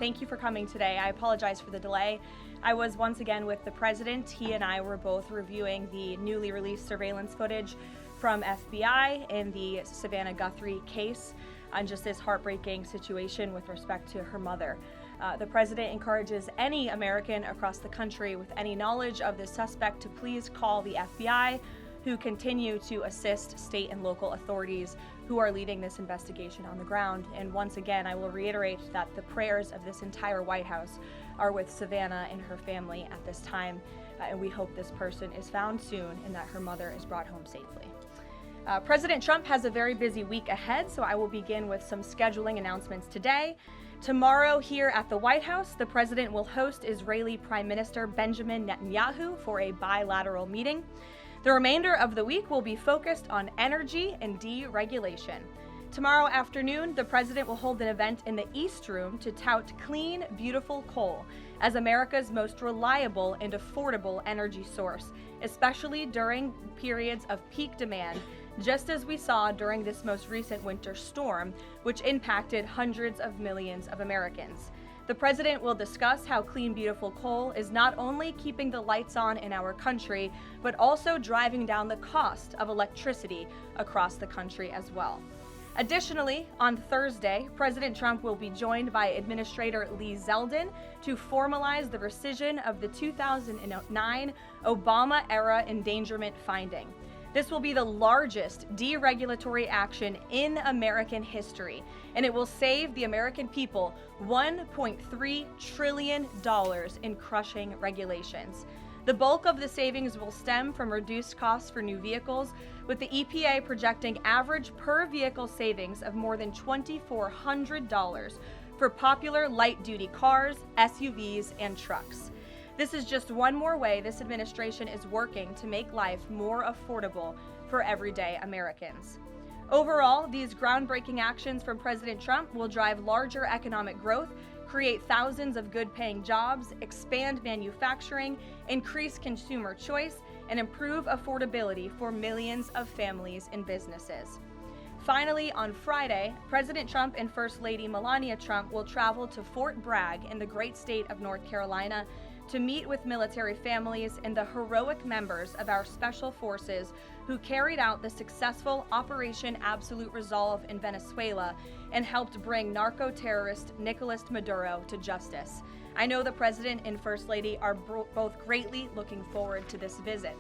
Thank you for coming today. I apologize for the delay. I was once again with the president. He and I were both reviewing the newly released surveillance footage from FBI in the Savannah Guthrie case on just this heartbreaking situation with respect to her mother. The president encourages any American across the country with any knowledge of this suspect to please call the FBI, who continue to assist state and local authorities who are leading this investigation on the ground. And once again, I will reiterate that the prayers of this entire White House are with Savannah and her family at this time, and we hope this person is found soon and that her mother is brought home safely. President Trump has a very busy week ahead, so I will begin with some scheduling announcements today. Tomorrow here at the White House, the president will host Israeli Prime Minister Benjamin Netanyahu for a bilateral meeting. The remainder of the week will be focused on energy and deregulation. Tomorrow afternoon, the president will hold an event in the East Room to tout clean, beautiful coal as America's most reliable and affordable energy source, especially during periods of peak demand, just as we saw during this most recent winter storm, which impacted hundreds of millions of Americans. The president will discuss how clean, beautiful coal is not only keeping the lights on in our country, but also driving down the cost of electricity across the country as well. Additionally, on Thursday, President Trump will be joined by Administrator Lee Zeldin to formalize the rescission of the 2009 Obama-era endangerment finding. This will be the largest deregulatory action in American history, and it will save the American people $1.3 trillion in crushing regulations. The bulk of the savings will stem from reduced costs for new vehicles, with the EPA projecting average per vehicle savings of more than $2,400 for popular light-duty cars, SUVs, and trucks. This is just one more way this administration is working to make life more affordable for everyday Americans. Overall, these groundbreaking actions from President Trump will drive larger economic growth, create thousands of good-paying jobs, expand manufacturing, increase consumer choice, and improve affordability for millions of families and businesses. Finally, on Friday, President Trump and First Lady Melania Trump will travel to Fort Bragg in the great state of North Carolina to meet with military families and the heroic members of our special forces who carried out the successful Operation Absolute Resolve in Venezuela and helped bring narco-terrorist Nicolas Maduro to justice. I know the President and First Lady are both greatly looking forward to this visit.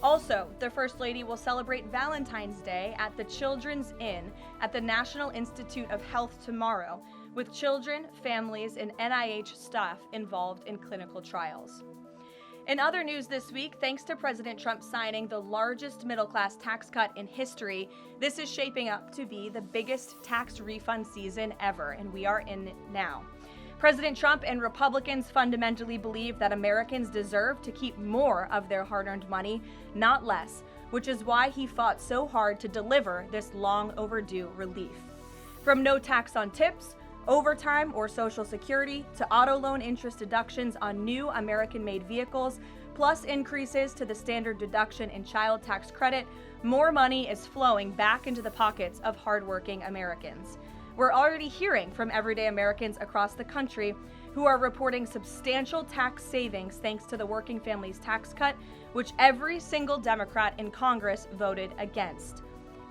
Also, the First Lady will celebrate Valentine's Day at the Children's Inn at the National Institute of Health tomorrow, with children, families, and NIH staff involved in clinical trials. In other news this week, thanks to President Trump signing the largest middle-class tax cut in history, this is shaping up to be the biggest tax refund season ever, and we are in it now. President Trump and Republicans fundamentally believe that Americans deserve to keep more of their hard-earned money, not less, which is why he fought so hard to deliver this long overdue relief. From no tax on tips, overtime, or Social Security, to auto loan interest deductions on new American-made vehicles, plus increases to the standard deduction and child tax credit, more money is flowing back into the pockets of hardworking Americans. We're already hearing from everyday Americans across the country who are reporting substantial tax savings thanks to the Working Families Tax Cut, which every single Democrat in Congress voted against.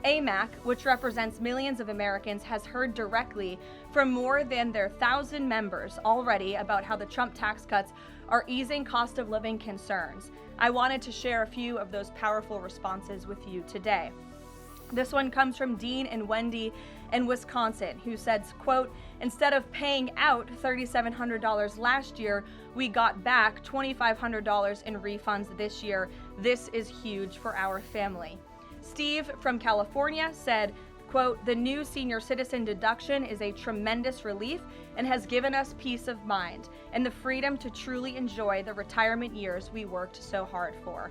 AMAC, which represents millions of Americans, has heard directly from more than their 1,000 members already about how the Trump tax cuts are easing cost of living concerns. I wanted to share a few of those powerful responses with you today. This one comes from Dean and Wendy in Wisconsin, who said, quote, "Instead of paying out $3,700 last year, we got back $2,500 in refunds this year. This is huge for our family." Steve from California said, quote, "The new senior citizen deduction is a tremendous relief and has given us peace of mind and the freedom to truly enjoy the retirement years we worked so hard for."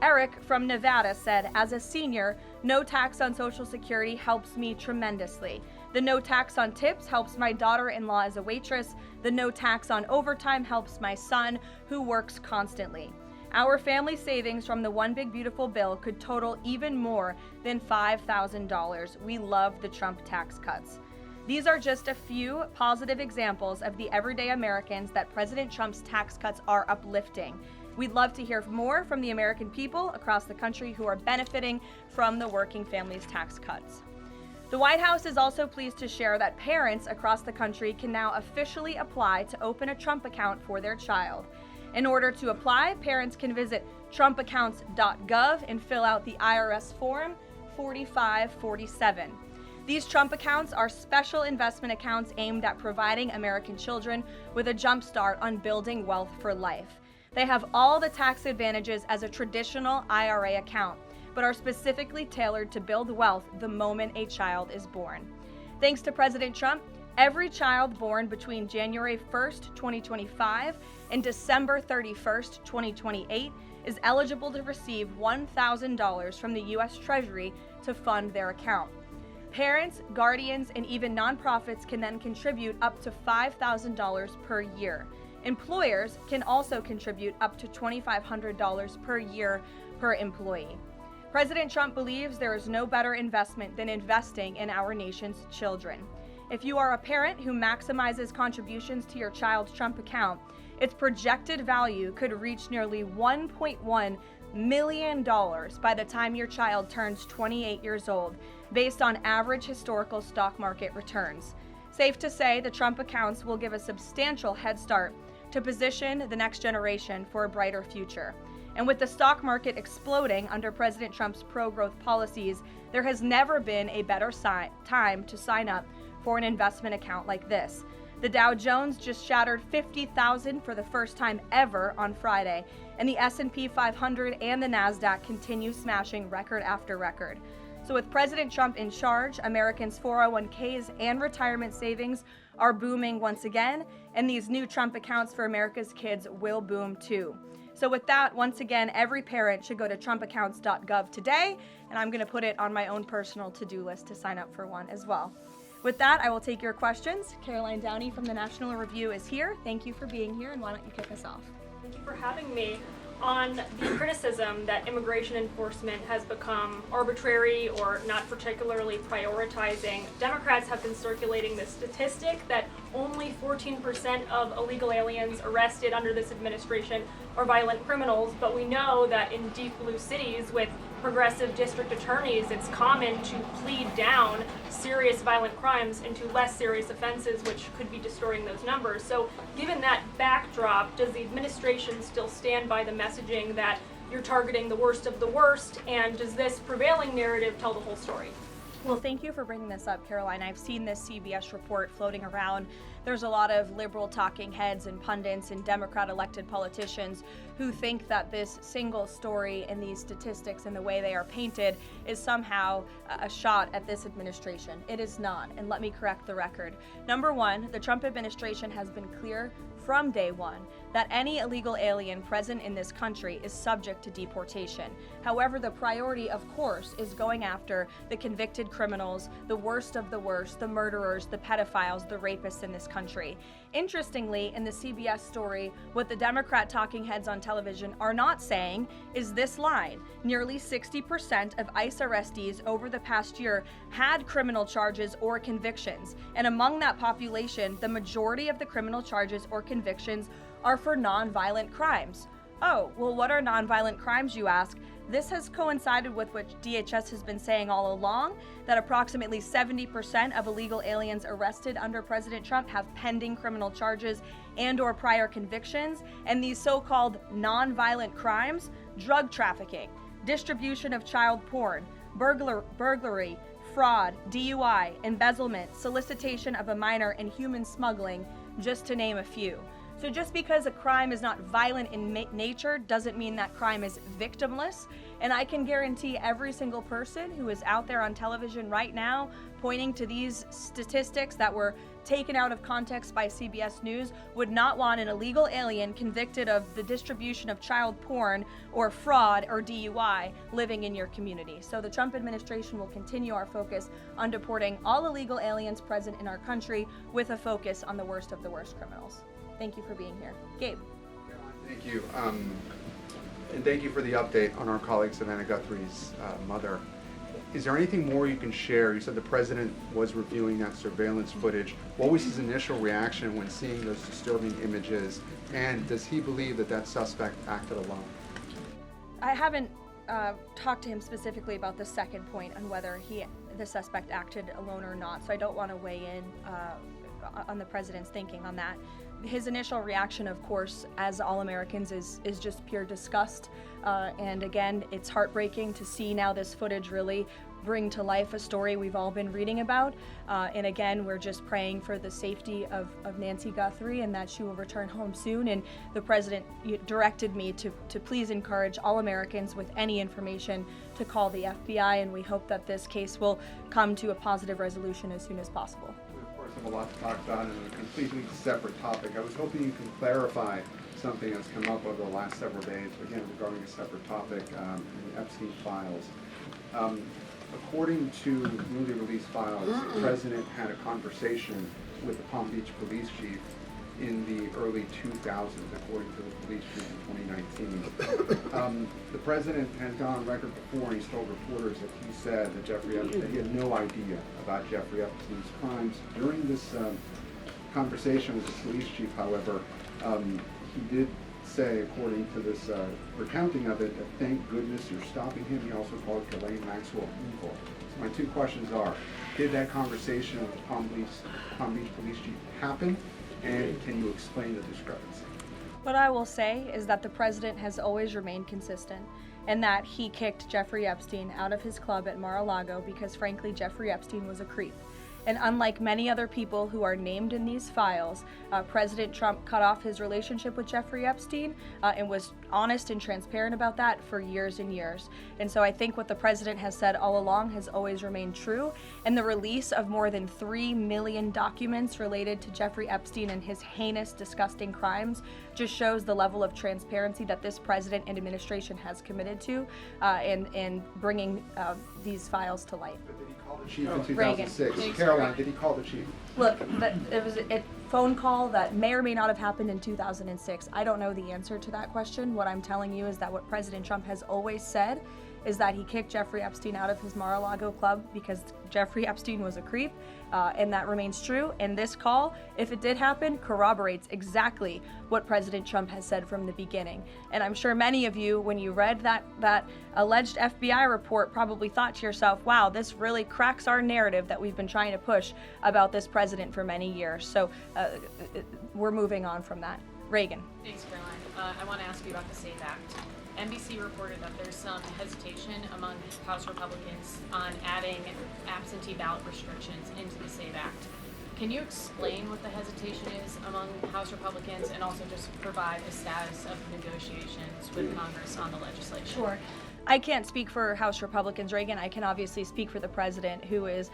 Eric from Nevada said, "As a senior, no tax on Social Security helps me tremendously. The no tax on tips helps my daughter-in-law as a waitress. The no tax on overtime helps my son, who works constantly. Our family savings from the One Big Beautiful Bill could total even more than $5,000. We love the Trump tax cuts." These are just a few positive examples of the everyday Americans that President Trump's tax cuts are uplifting. We'd love to hear more from the American people across the country who are benefiting from the working families' tax cuts. The White House is also pleased to share that parents across the country can now officially apply to open a Trump account for their child. In order to apply, parents can visit trumpaccounts.gov and fill out the IRS form 4547. These Trump accounts are special investment accounts aimed at providing American children with a jump start on building wealth for life. They have all the tax advantages as a traditional IRA account, but are specifically tailored to build wealth the moment a child is born. Thanks to President Trump, every child born between January 1st, 2025 and December 31st, 2028 is eligible to receive $1,000 from the U.S. Treasury to fund their account. Parents, guardians, and even nonprofits can then contribute up to $5,000 per year. Employers can also contribute up to $2,500 per year per employee. President Trump believes there is no better investment than investing in our nation's children. If you are a parent who maximizes contributions to your child's Trump account, its projected value could reach nearly $1.1 million by the time your child turns 28 years old, based on average historical stock market returns. Safe to say, the Trump accounts will give a substantial head start to position the next generation for a brighter future. And with the stock market exploding under President Trump's pro-growth policies, there has never been a better time to sign up for an investment account like this. The Dow Jones just shattered 50,000 for the first time ever on Friday, and the S&P 500 and the NASDAQ continue smashing record after record. So with President Trump in charge, Americans' 401ks and retirement savings are booming once again, and these new Trump accounts for America's kids will boom too. So with that, once again, every parent should go to trumpaccounts.gov today, and I'm going to put it on my own personal to-do list to sign up for one as well. With that, I will take your questions. Karoline Downey from the National Review is here. Thank you for being here, and why don't you kick us off? Thank you for having me. On the criticism that immigration enforcement has become arbitrary or not particularly prioritizing, Democrats have been circulating the statistic that only 14% of illegal aliens arrested under this administration are violent criminals, but we know that in deep blue cities with progressive district attorneys, it's common to plead down serious violent crimes into less serious offenses, which could be distorting those numbers. So given that backdrop, does the administration still stand by the messaging that you're targeting the worst of the worst, and does this prevailing narrative tell the whole story? Well, thank you for bringing this up, Karoline. I've seen this CBS report floating around. There's a lot of liberal talking heads and pundits and Democrat elected politicians who think that this single story and these statistics and the way they are painted is somehow a shot at this administration. It is not, and let me correct the record. Number one, the Trump administration has been clear from day one that any illegal alien present in this country is subject to deportation. However, the priority, of course, is going after the convicted criminals, the worst of the worst, the murderers, the pedophiles, the rapists in this country. Interestingly, in the CBS story, what the Democrat talking heads on television are not saying is this line. Nearly 60% of ICE arrestees over the past year had criminal charges or convictions. And among that population, the majority of the criminal charges or convictions are for nonviolent crimes. Oh, well, what are nonviolent crimes, you ask? This has coincided with what DHS has been saying all along, that approximately 70% of illegal aliens arrested under President Trump have pending criminal charges and or prior convictions, and these so-called nonviolent crimes, drug trafficking, distribution of child porn, burglary, fraud, DUI, embezzlement, solicitation of a minor, and human smuggling, just to name a few. So just because a crime is not violent in nature doesn't mean that crime is victimless. And I can guarantee every single person who is out there on television right now pointing to these statistics that were taken out of context by CBS News would not want an illegal alien convicted of the distribution of child porn or fraud or DUI living in your community. So the Trump administration will continue our focus on deporting all illegal aliens present in our country with a focus on the worst of the worst criminals. Thank you for being here. Gabe. Thank you. And thank you for the update on our colleague Savannah Guthrie's mother. Is there anything more you can share? You said the president was reviewing that surveillance footage. What was his initial reaction when seeing those disturbing images? And does he believe that that suspect acted alone? I haven't talked to him specifically about the second point on whether the suspect acted alone or not, so I don't want to weigh in on the president's thinking on that. His initial reaction, of course, as all Americans, is just pure disgust. And again, it's heartbreaking to see now this footage really bring to life a story we've all been reading about. And again, we're just praying for the safety of Nancy Guthrie and that she will return home soon. And the president directed me to please encourage all Americans with any information to call the FBI, and we hope that this case will come to a positive resolution as soon as possible. Of course, I have a lot to talk about and a completely separate topic. I was hoping you can clarify something that's come up over the last several days, again, regarding a separate topic, in the Epstein files. According to newly released files, the president had a conversation with the Palm Beach police chief in the early 2000s, according to the police chief in 2019. The president has gone on record before, and he's told reporters that he said that he had no idea about Jeffrey Epstein's crimes. During this conversation with the police chief, however, he did say, according to this recounting of it, that thank goodness you're stopping him. He also called Karoline Maxwell evil. So my two questions are, did that conversation with the Palm Beach police chief happen? And can you explain the discrepancy? What I will say is that the president has always remained consistent, and that he kicked Jeffrey Epstein out of his club at Mar-a-Lago because, frankly, Jeffrey Epstein was a creep. And unlike many other people who are named in these files, President Trump cut off his relationship with Jeffrey Epstein and was honest and transparent about that for years and years. And so I think what the president has said all along has always remained true. And the release of more than 3 million documents related to Jeffrey Epstein and his heinous, disgusting crimes just shows the level of transparency that this president and administration has committed to in bringing these files to light. But did he call the chief in 2006? Karoline, did he call the chief? Look, it was a phone call that may or may not have happened in 2006. I don't know the answer to that question. What I'm telling you is that what President Trump has always said is that he kicked Jeffrey Epstein out of his Mar-a-Lago club because Jeffrey Epstein was a creep, and that remains true. And this call, if it did happen, corroborates exactly what President Trump has said from the beginning. And I'm sure many of you, when you read that alleged FBI report, probably thought to yourself, wow, this really cracks our narrative that we've been trying to push about this president for many years. So we're moving on from that. Reagan. Thanks, Caroline. I want to ask you about the SAVE Act. NBC reported that there's some hesitation among House Republicans on adding absentee ballot restrictions into the SAVE Act. Can you explain what the hesitation is among House Republicans and also just provide the status of negotiations with Congress on the legislation? Sure. I can't speak for House Republicans, Reagan. I can obviously speak for the president, who is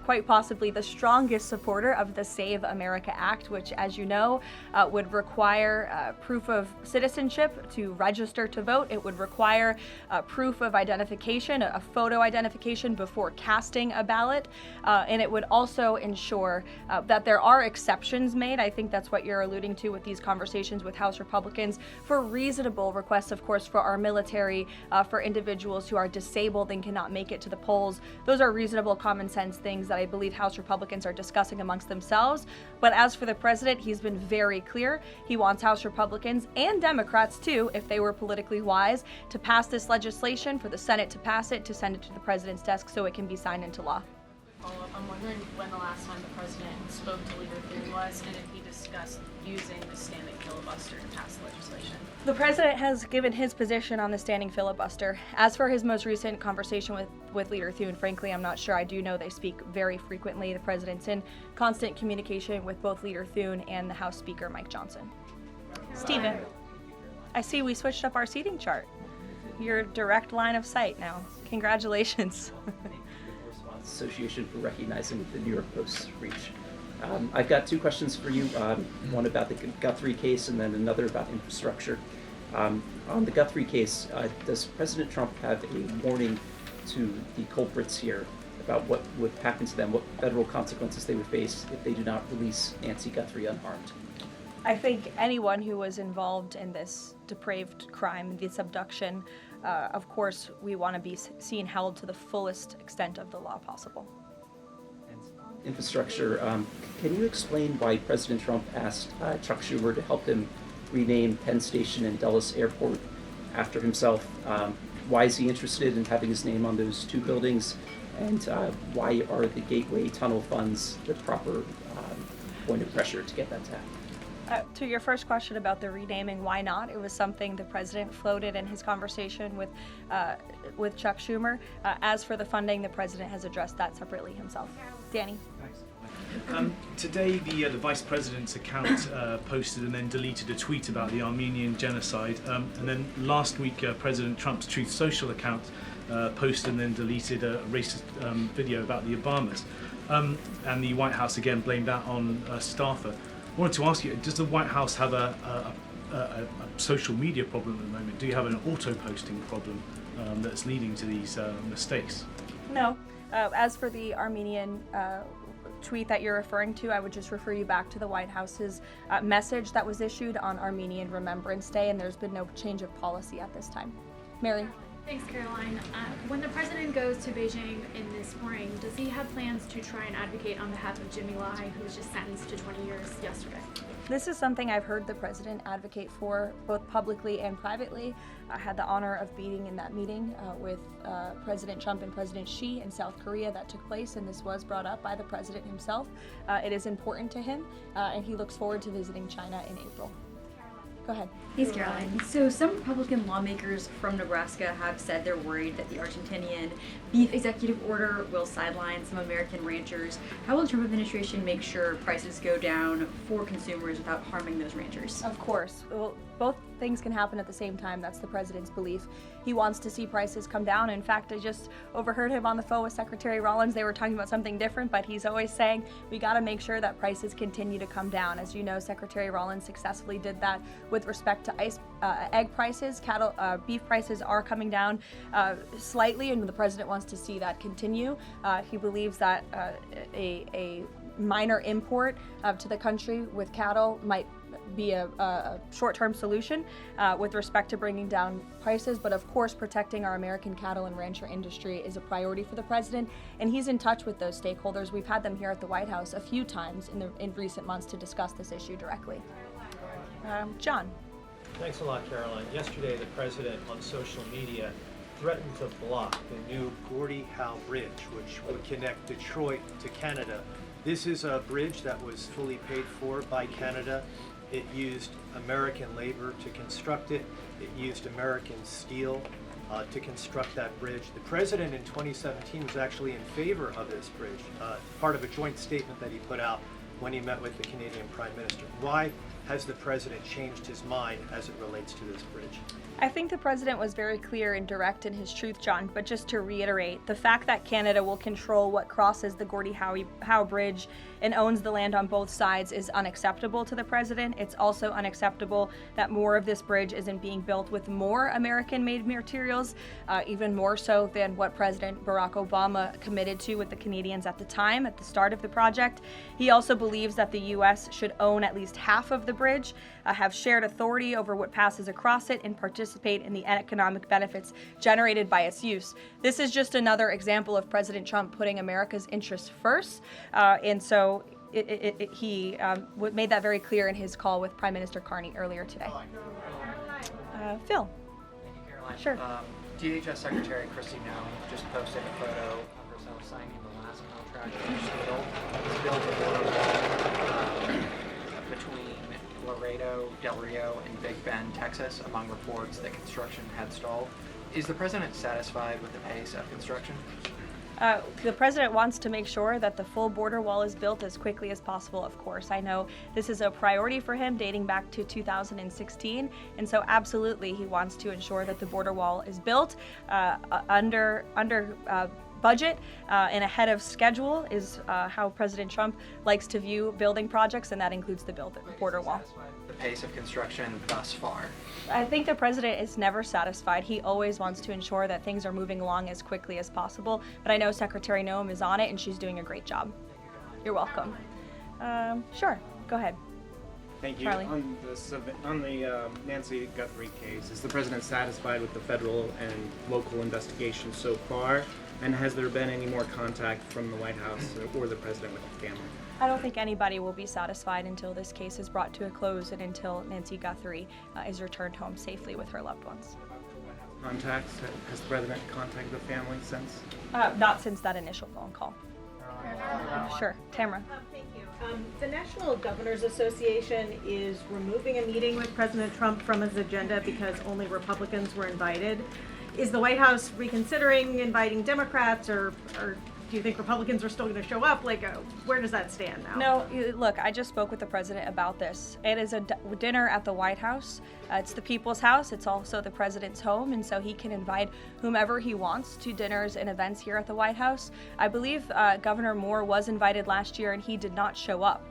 quite possibly the strongest supporter of the Save America Act, which, as you know, would require proof of citizenship to register to vote. It would require proof of identification, a photo identification before casting a ballot, and it would also ensure that there are exceptions made. I think that's what you're alluding to with these conversations with House Republicans for reasonable requests, of course, for our military, for individuals who are disabled and cannot make it to the polls. Those are reasonable, common sense things that I believe House Republicans are discussing amongst themselves. But as for the president, he's been very clear. He wants House Republicans and Democrats too, if they were politically wise, to pass this legislation, for the Senate to pass it, to send it to the president's desk so it can be signed into law. Follow-up. I'm wondering when the last time the president spoke to Leader Thune was, and if he discussed using the standing filibuster to pass the legislation. The president has given his position on the standing filibuster. As for his most recent conversation with Leader Thune, frankly, I'm not sure. I do know they speak very frequently. The president's in constant communication with both Leader Thune and the House Speaker, Mike Johnson. Stephen, I see we switched up our seating chart. Your direct line of sight now. Congratulations. Association for recognizing the New York Post's reach. I've got two questions for you, one about the Guthrie case and then another about infrastructure. On the Guthrie case, does President Trump have a warning to the culprits here about what would happen to them, what federal consequences they would face if they do not release Nancy Guthrie unharmed? I think anyone who was involved in this depraved crime, this abduction, of course, we want to be seen held to the fullest extent of the law possible. Infrastructure, can you explain why President Trump asked Chuck Schumer to help him rename Penn Station and Dulles Airport after himself? Why is he interested in having his name on those two buildings? And why are the Gateway Tunnel funds the proper point of pressure to get that to happen? To your first question about the renaming, why not? It was something the president floated in his conversation with Chuck Schumer. As for the funding, the president has addressed that separately himself. Danny. Today, the vice president's account posted and then deleted a tweet about the Armenian genocide. And then last week, President Trump's Truth Social account posted and then deleted a racist video about the Obamas. And the White House again blamed that on a staffer. I wanted to ask you, does the White House have a social media problem at the moment? Do you have an auto-posting problem that's leading to these mistakes? No. As for the Armenian tweet that you're referring to, I would just refer you back to the White House's message that was issued on Armenian Remembrance Day, and there's been no change of policy at this time. Mary? Thanks, Caroline. When the president goes to Beijing in this spring, does he have plans to try and advocate on behalf of Jimmy Lai, who was just sentenced to 20 years yesterday? This is something I've heard the president advocate for both publicly and privately. I had the honor of being in that meeting with President Trump and President Xi in South Korea that took place, and this was brought up by the president himself. It is important to him, and he looks forward to visiting China in April. Go ahead. Thanks, Caroline. So some Republican lawmakers from Nebraska have said they're worried that the Argentinian beef executive order will sideline some American ranchers. How will the Trump administration make sure prices go down for consumers without harming those ranchers? Of course. Well, both things can happen at the same time. That's the president's belief. He wants to see prices come down. In fact, I just overheard him on the phone with Secretary Rollins. They were talking about something different, but he's always saying we got to make sure that prices continue to come down. As you know, Secretary Rollins successfully did that with respect to egg prices. Beef prices are coming down slightly, and the president wants to see that continue. He believes that a minor import to the country with cattle might be a short-term solution with respect to bringing down prices, but of course protecting our American cattle and rancher industry is a priority for the president, and he's in touch with those stakeholders. We've had them here at the White House a few times in recent months to discuss this issue directly. John. Thanks a lot, Caroline. Yesterday, the president on social media threatened to block the new Gordie Howe Bridge, which would connect Detroit to Canada. This is a bridge that was fully paid for by Canada. It used American labor to construct it. It used American steel to construct that bridge. The president in 2017 was actually in favor of this bridge, part of a joint statement that he put out when he met with the Canadian Prime Minister. Why has the president changed his mind as it relates to this bridge? I think the president was very clear and direct in his truth, John, but just to reiterate, the fact that Canada will control what crosses the Gordie Howe Bridge and owns the land on both sides is unacceptable to the president. It's also unacceptable that more of this bridge isn't being built with more American-made materials, even more so than what President Barack Obama committed to with the Canadians at the time, at the start of the project. He also believes that the U.S. should own at least half of the bridge, have shared authority over what passes across it, and participate in the economic benefits generated by its use. This is just another example of President Trump putting America's interests first, and so he made that very clear in his call with Prime Minister Carney earlier today. Phil. Thank you, Caroline. Sure. DHS Secretary Kristi Noem just posted a photo of herself signing the last contract for build a border wall between Laredo, Del Rio, and Big Bend, Texas, among reports that construction had stalled. Is the president satisfied with the pace of construction? The president wants to make sure that the full border wall is built as quickly as possible, of course. I know this is a priority for him dating back to 2016, and so absolutely he wants to ensure that the border wall is built under budget and ahead of schedule is how President Trump likes to view building projects, and that includes the border wall. The pace of construction thus far? I think the president is never satisfied. He always wants to ensure that things are moving along as quickly as possible, but I know Secretary Noem is on it, and she's doing a great job. You're welcome. Sure, go ahead. Thank you. Charlie. On the Nancy Guthrie case, is the president satisfied with the federal and local investigation so far? And has there been any more contact from the White House or the president with the family? I don't think anybody will be satisfied until this case is brought to a close and until Nancy Guthrie is returned home safely with her loved ones. Contacts? Has the president contacted the family since? Not since that initial phone call. Sure. Tamara. Thank you. The National Governors Association is removing a meeting with President Trump from his agenda because only Republicans were invited. Is the White House reconsidering inviting Democrats, or do you think Republicans are still going to show up? Where does that stand now? No, look, I just spoke with the president about this. It is a dinner at the White House. It's the people's house. It's also the president's home, and so he can invite whomever he wants to dinners and events here at the White House. I believe Governor Moore was invited last year, and he did not show up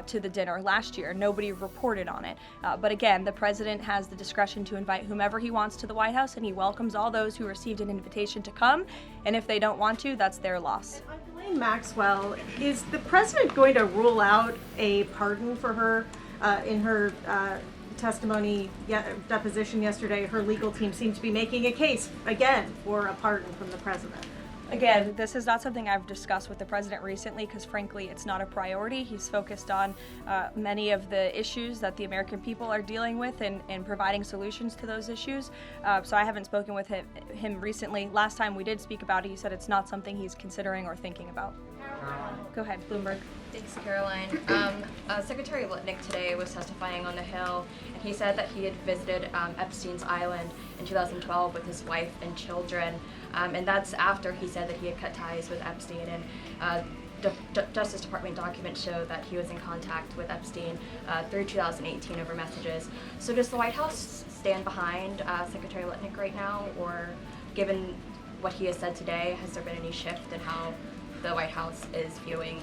to the dinner last year. Nobody reported on it. But again, the president has the discretion to invite whomever he wants to the White House, and he welcomes all those who received an invitation to come. And if they don't want to, that's their loss. On Ghislaine Maxwell, is the president going to rule out a pardon for her in her testimony deposition yesterday? Her legal team seemed to be making a case again for a pardon from the president. Again, this is not something I've discussed with the president recently because frankly it's not a priority. He's focused on many of the issues that the American people are dealing with and providing solutions to those issues. So I haven't spoken with him recently. Last time we did speak about it, he said it's not something he's considering or thinking about. Go ahead, Bloomberg. Thanks, Caroline. Secretary Lutnick today was testifying on the Hill, and he said that he had visited Epstein's Island in 2012 with his wife and children, and that's after he said that he had cut ties with Epstein, and Justice Department documents show that he was in contact with Epstein through 2018 over messages. So does the White House stand behind Secretary Lutnick right now, or given what he has said today, has there been any shift in how the White House is viewing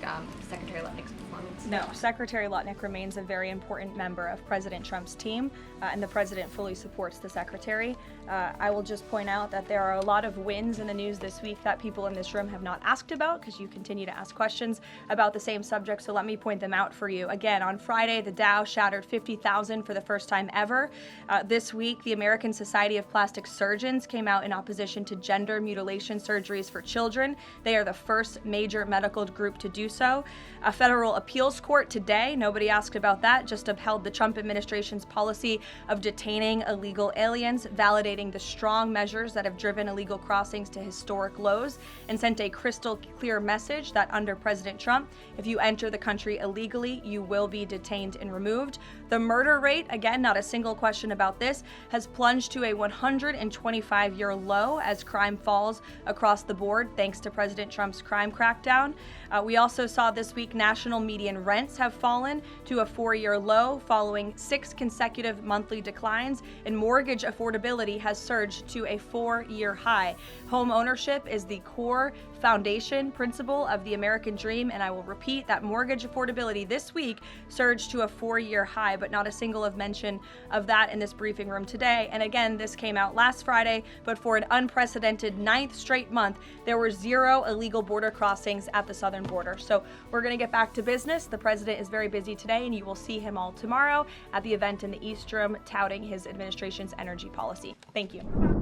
Secretary Lutnick's performance? No, Secretary Lutnick remains a very important member of President Trump's team, and the president fully supports the secretary. I will just point out that there are a lot of wins in the news this week that people in this room have not asked about because you continue to ask questions about the same subject, so let me point them out for you. Again, on Friday, the Dow shattered 50,000 for the first time ever. This week, the American Society of Plastic Surgeons came out in opposition to gender mutilation surgeries for children. They are the first major medical group to do so. A federal appeals court today, nobody asked about that, just upheld the Trump administration's policy of detaining illegal aliens, validating the strong measures that have driven illegal crossings to historic lows, and sent a crystal clear message that under President Trump, if you enter the country illegally, you will be detained and removed. The murder rate, again, not a single question about this, has plunged to a 125-year low as crime falls across the board thanks to President Trump's crime crackdown. We also saw this week national median rents have fallen to a 4-year low following 6 consecutive monthly declines, and mortgage affordability has surged to a 4-year high. Home ownership is the core foundation principle of the American dream, and I will repeat that mortgage affordability this week surged to a 4-year high, but not a single of mention of that in this briefing room today. And again, this came out last Friday, but for an unprecedented 9th straight month, there were 0 illegal border crossings at the southern border. So we're going to get back to business. The president is very busy today, and you will see him all tomorrow at the event in the East Room touting his administration's energy policy. Thank you.